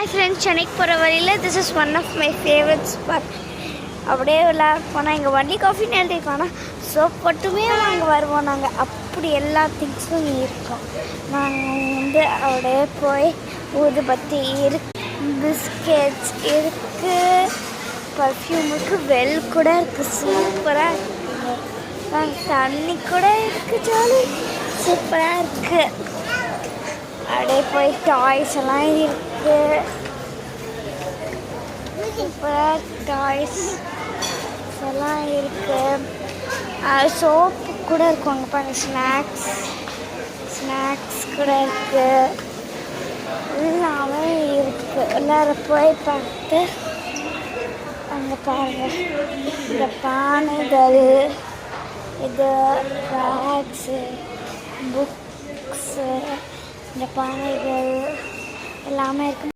Hi friends, சென்னைக்கு போகிற வழியில் this is one of my favourite spot. அப்படியே விளையாட போனால் இங்கே வண்டி காஃபின்னு எழுதிருக்கோம். சோப் மட்டுமே நாங்கள் வருவோம். நாங்கள் அப்படி எல்லா திங்ஸும் இருக்கோம். நாங்கள் அப்படியே போய் ஊதுபத்தி இருக்கு, பிஸ்கெட்ஸ் இருக்குது, பர்ஃப்யூம் இருக்குது, வெல் கூட இருக்குது, சூப்பராக இருக்குங்க. தண்ணி கூட இருக்குது, ஜாலி சூப்பராக இருக்குது. அப்படியே போய் டாய்ஸ் எல்லாம் இருக்குது, சூப்பராக டாய்ஸ் எல்லாம் இருக்குது. சோப்பு கூட இருக்கும் அங்கே பாருங்க. ஸ்நாக்ஸ் கூட இருக்குது, எல்லாமே இருக்குது. எல்லாரும் போய் பார்த்து அங்கே பாருங்கள். இந்த பானைகள், இது பேக்ஸு, புக்ஸு, இந்த பானைகள் எல்லாமே இருக்குது.